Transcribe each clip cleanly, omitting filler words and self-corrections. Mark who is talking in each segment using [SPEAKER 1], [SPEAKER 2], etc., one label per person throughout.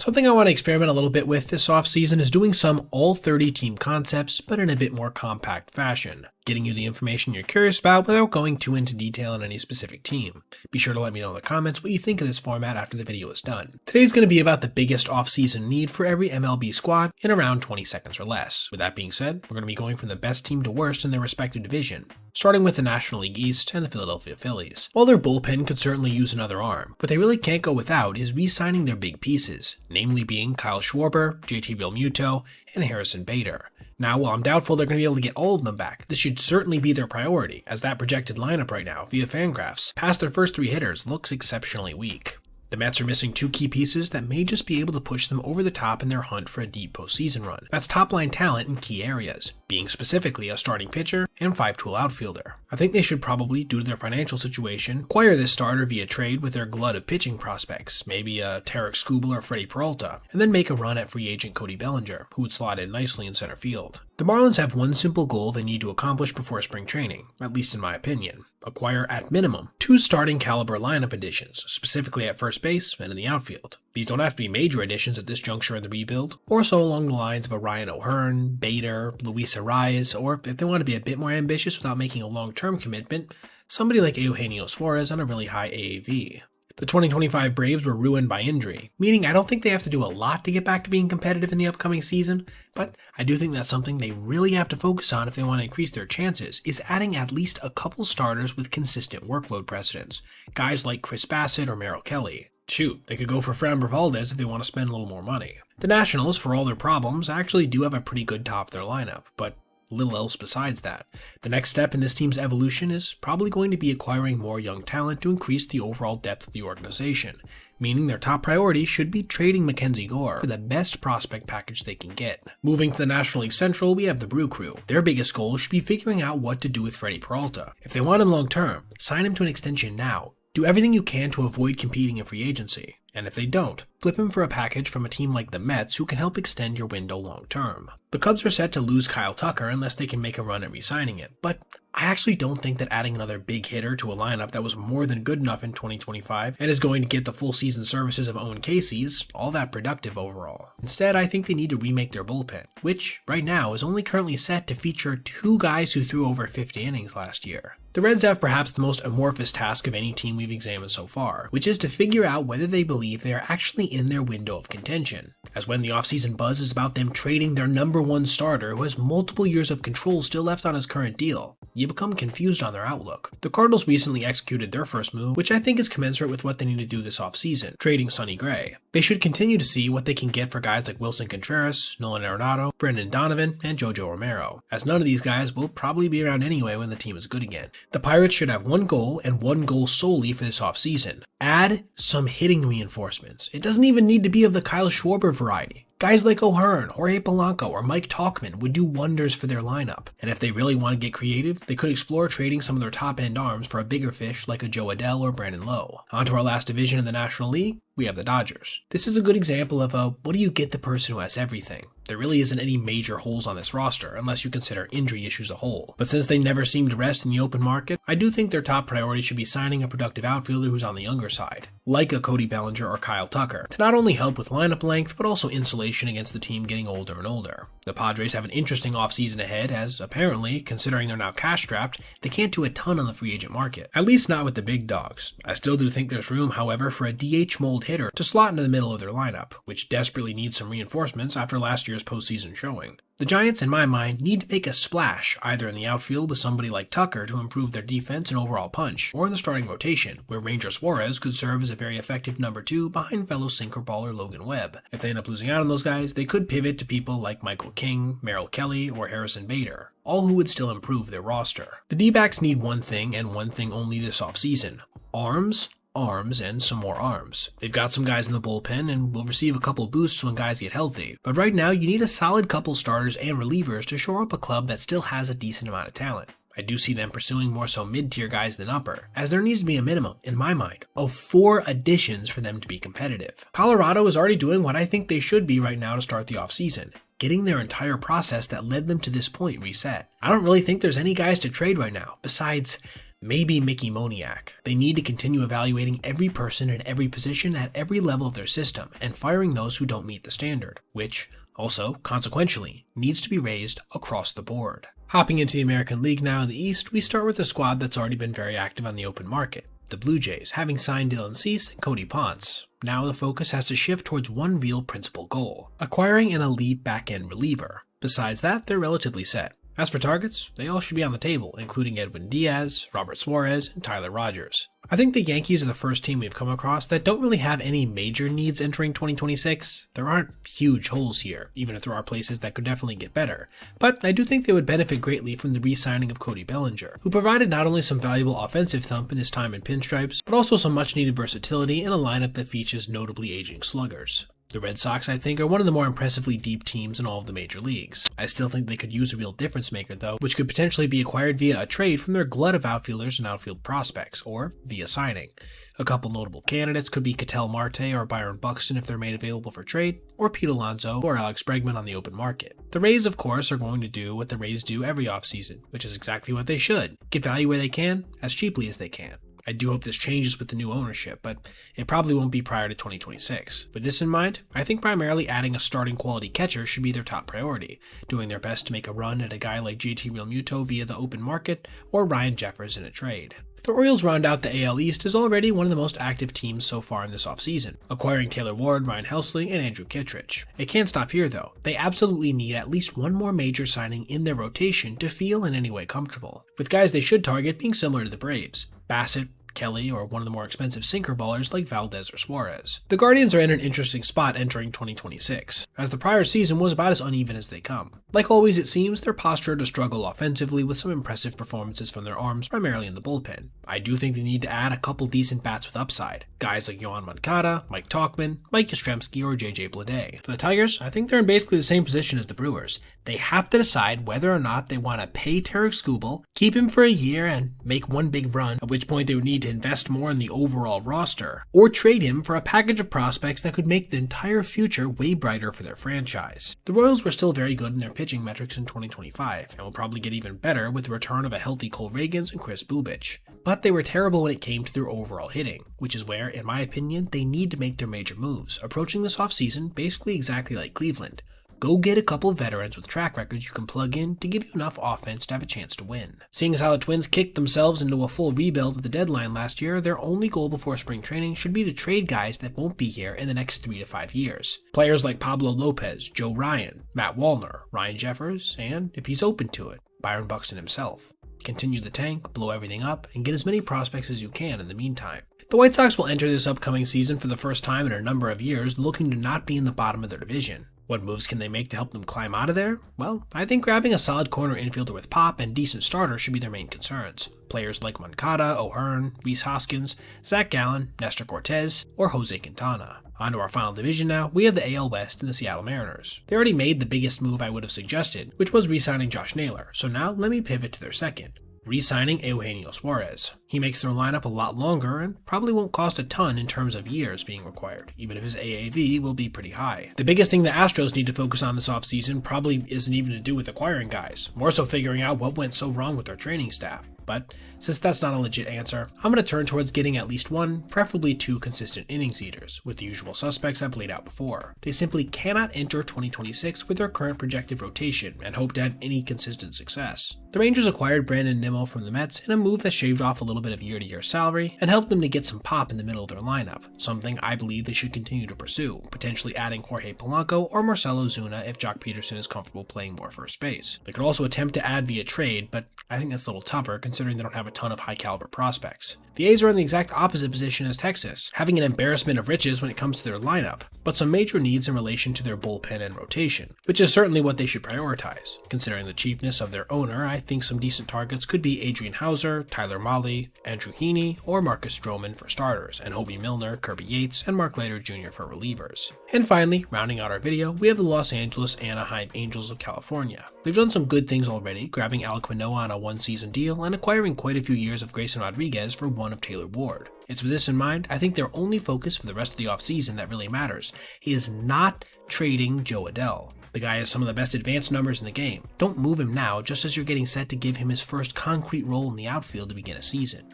[SPEAKER 1] Something I want to experiment a little bit with this offseason is doing some all 30 team concepts, but in a bit more compact fashion, getting you the information you're curious about without going too into detail on any specific team. Be sure to let me know in the comments what you think of this format after the video is done. Today's going to be about the biggest offseason need for every MLB squad in around 20 seconds or less. With that being said, we're going to be going from the best team to worst in their respective division, starting with the National League East and the Philadelphia Phillies. While their bullpen could certainly use another arm, what they really can't go without is re-signing their big pieces, namely being Kyle Schwarber, JT Realmuto, and Harrison Bader. Now, while I'm doubtful they're going to be able to get all of them back, this should certainly be their priority, as that projected lineup right now, via Fangraphs, past their first 3 hitters, looks exceptionally weak. The Mets are missing 2 key pieces that may just be able to push them over the top in their hunt for a deep postseason run. That's top-line talent in key areas, being specifically a starting pitcher and 5-tool outfielder. I think they should probably, due to their financial situation, acquire this starter via trade with their glut of pitching prospects, maybe a Tarek Skubal or Freddie Peralta, and then make a run at free agent Cody Bellinger, who would slot in nicely in center field. The Marlins have one simple goal they need to accomplish before spring training, at least in my opinion. Acquire, at minimum, 2 starting caliber lineup additions, specifically at first base and in the outfield. These don't have to be major additions at this juncture in the rebuild, or so along the lines of a Ryan O'Hearn, Bader, Luis Arias, or if they want to be a bit more ambitious without making a long-term commitment, somebody like Eugenio Suarez on a really high AAV. The 2025 Braves were ruined by injury, meaning I don't think they have to do a lot to get back to being competitive in the upcoming season, but I do think that's something they really have to focus on if they want to increase their chances, is adding at least a couple starters with consistent workload precedence, guys like Chris Bassett or Merrill Kelly. Shoot, they could go for Framber Valdez if they want to spend a little more money. The Nationals, for all their problems, actually do have a pretty good top of their lineup, but little else besides that. The next step in this team's evolution is probably going to be acquiring more young talent to increase the overall depth of the organization, meaning their top priority should be trading Mackenzie Gore for the best prospect package they can get. Moving to the National League Central, we have the Brew Crew. Their biggest goal should be figuring out what to do with Freddie Peralta. If they want him long term, sign him to an extension now. Do everything you can to avoid competing in free agency. And if they don't, flip him for a package from a team like the Mets who can help extend your window long term. The Cubs are set to lose Kyle Tucker unless they can make a run at re-signing it, but I actually don't think that adding another big hitter to a lineup that was more than good enough in 2025 and is going to get the full season services of Owen Casey is all that productive overall. Instead, I think they need to remake their bullpen, which, right now, is only currently set to feature 2 guys who threw over 50 innings last year. The Reds have perhaps the most amorphous task of any team we've examined so far, which is to figure out whether they believe they are actually in their window of contention, as when the offseason buzz is about them trading their number 1 starter who has multiple years of control still left on his current deal, you become confused on their outlook. The Cardinals recently executed their first move, which I think is commensurate with what they need to do this offseason, trading Sonny Gray. They should continue to see what they can get for guys like Wilson Contreras, Nolan Arenado, Brendan Donovan, and Jojo Romero, as none of these guys will probably be around anyway when the team is good again. The Pirates should have 1 goal and 1 goal solely for this offseason. Add some hitting reinforcements. It doesn't even need to be of the Kyle Schwarber variety. Guys like O'Hearn, Jorge Polanco, or Mike Tauchman would do wonders for their lineup. And if they really want to get creative, they could explore trading some of their top-end arms for a bigger fish like a Joe Adell or Brandon Lowe. On to our last division in the National League, we have the Dodgers. This is a good example of what do you get the person who has everything? There really isn't any major holes on this roster, unless you consider injury issues a whole. But since they never seem to rest in the open market, I do think their top priority should be signing a productive outfielder who's on the younger side, like a Cody Bellinger or Kyle Tucker, to not only help with lineup length, but also insulation against the team getting older and older. The Padres have an interesting offseason ahead, as apparently, considering they're now cash-strapped, they can't do a ton on the free agent market, at least not with the big dogs. I still do think there's room, however, for a DH mold hitter to slot into the middle of their lineup, which desperately needs some reinforcements after last year's postseason showing. The Giants, in my mind, need to make a splash, either in the outfield with somebody like Tucker to improve their defense and overall punch, or in the starting rotation, where Ranger Suarez could serve as a very effective number 2 behind fellow sinker baller Logan Webb. If they end up losing out on those guys, they could pivot to people like Michael King, Merrill Kelly, or Harrison Bader, all who would still improve their roster. The D-backs need one thing and one thing only this offseason: arms, and some more arms. They've got some guys in the bullpen and will receive a couple boosts when guys get healthy, but right now you need a solid couple starters and relievers to shore up a club that still has a decent amount of talent. I do see them pursuing more so mid-tier guys than upper, as there needs to be a minimum, in my mind, of 4 additions for them to be competitive. Colorado is already doing what I think they should be right now to start the offseason, getting their entire process that led them to this point reset. I don't really think there's any guys to trade right now, besides maybe Mickey Moniak. They need to continue evaluating every person in every position at every level of their system and firing those who don't meet the standard, which also, consequentially, needs to be raised across the board. Hopping into the American League now in the East, we start with a squad that's already been very active on the open market. The Blue Jays, having signed Dylan Cease and Cody Ponce. Now the focus has to shift towards one real principal goal, acquiring an elite back-end reliever. Besides that, they're relatively set. As for targets, they all should be on the table, including Edwin Diaz, Robert Suarez, and Tyler Rogers. I think the Yankees are the first team we've come across that don't really have any major needs entering 2026. There aren't huge holes here, even if there are places that could definitely get better. But I do think they would benefit greatly from the re-signing of Cody Bellinger, who provided not only some valuable offensive thump in his time in pinstripes, but also some much-needed versatility in a lineup that features notably aging sluggers. The Red Sox, I think, are one of the more impressively deep teams in all of the major leagues. I still think they could use a real difference maker, though, which could potentially be acquired via a trade from their glut of outfielders and outfield prospects, or via signing. A couple notable candidates could be Ketel Marte or Byron Buxton if they're made available for trade, or Pete Alonso or Alex Bregman on the open market. The Rays, of course, are going to do what the Rays do every offseason, which is exactly what they should: get value where they can, as cheaply as they can. I do hope this changes with the new ownership, but it probably won't be prior to 2026. With this in mind, I think primarily adding a starting quality catcher should be their top priority, doing their best to make a run at a guy like JT Realmuto via the open market or Ryan Jeffers in a trade. The Orioles round out the AL East as already one of the most active teams so far in this offseason, acquiring Taylor Ward, Ryan Helsley, and Andrew Kittredge. It can't stop here though. They absolutely need at least one more major signing in their rotation to feel in any way comfortable, with guys they should target being similar to the Braves: Bassett, Kelly, or one of the more expensive sinker ballers like Valdez or Suarez. The Guardians are in an interesting spot entering 2026, as the prior season was about as uneven as they come. Like always, it seems they're postured to struggle offensively with some impressive performances from their arms, primarily in the bullpen. I do think they need to add a couple decent bats with upside. Guys like Yohan Moncada, Mike Tauchman, Mike Yastrzemski, or JJ Bleday. For the Tigers, I think they're in basically the same position as the Brewers. They have to decide whether or not they want to pay Tarek Skubal, keep him for a year and make one big run, at which point they would need to invest more in the overall roster, or trade him for a package of prospects that could make the entire future way brighter for their franchise. The Royals were still very good in their pitching metrics in 2025, and will probably get even better with the return of a healthy Cole Reagans and Chris Bubich. But they were terrible when it came to their overall hitting, which is where, in my opinion, they need to make their major moves, approaching this offseason basically exactly like Cleveland. Go get a couple of veterans with track records you can plug in to give you enough offense to have a chance to win. Seeing as how the Twins kicked themselves into a full rebuild at the deadline last year, their only goal before spring training should be to trade guys that won't be here in the next 3 to 5 years. Players like Pablo Lopez, Joe Ryan, Matt Wallner, Ryan Jeffers, and, if he's open to it, Byron Buxton himself. Continue the tank, blow everything up, and get as many prospects as you can in the meantime. The White Sox will enter this upcoming season for the first time in a number of years looking to not be in the bottom of their division. What moves can they make to help them climb out of there? Well, I think grabbing a solid corner infielder with pop and decent starter should be their main concerns. Players like Moncada, O'Hearn, Rhys Hoskins, Zach Gallen, Nestor Cortez, or Jose Quintana. On to our final division now, we have the AL West and the Seattle Mariners. They already made the biggest move I would have suggested, which was re-signing Josh Naylor, so now let me pivot to their second: re-signing Eugenio Suarez. He makes their lineup a lot longer and probably won't cost a ton in terms of years being required, even if his AAV will be pretty high. The biggest thing the Astros need to focus on this offseason probably isn't even to do with acquiring guys, more so figuring out what went so wrong with their training staff. But since that's not a legit answer, I'm going to turn towards getting at least one, preferably 2 consistent innings eaters, with the usual suspects I've laid out before. They simply cannot enter 2026 with their current projected rotation and hope to have any consistent success. The Rangers acquired Brandon Nimmo from the Mets in a move that shaved off a little bit of year-to-year salary and helped them to get some pop in the middle of their lineup, something I believe they should continue to pursue, potentially adding Jorge Polanco or Marcelo Zuna if Jock Peterson is comfortable playing more first base. They could also attempt to add via trade, but I think that's a little tougher considering they don't have a ton of high-caliber prospects. The A's are in the exact opposite position as Texas, having an embarrassment of riches when it comes to their lineup, but some major needs in relation to their bullpen and rotation, which is certainly what they should prioritize. Considering the cheapness of their owner, I think some decent targets could be Adrian Hauser, Tyler Mahle, Andrew Heaney, or Marcus Stroman for starters, and Hobie Milner, Kirby Yates, and Mark Leiter Jr. for relievers. And finally, rounding out our video, we have the Los Angeles Anaheim Angels of California. They've done some good things already, grabbing Alek Manoah on a one-season deal and acquiring quite a few years of Grayson Rodriguez for one of Taylor Ward. It's with this in mind, I think their only focus for the rest of the offseason that really matters is not trading Joe Adell. The guy has some of the best advanced numbers in the game. Don't move him now, just as you're getting set to give him his first concrete role in the outfield to begin a season.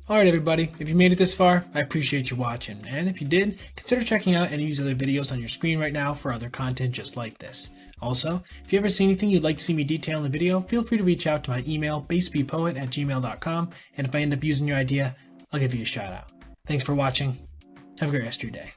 [SPEAKER 1] Alright everybody, if you made it this far, I appreciate you watching, and if you did, consider checking out any of these other videos on your screen right now for other content just like this. Also, if you ever see anything you'd like to see me detail in the video, feel free to reach out to my email, basebpoet@gmail.com, and if I end up using your idea, I'll give you a shout out. Thanks for watching. Have a great rest of your day.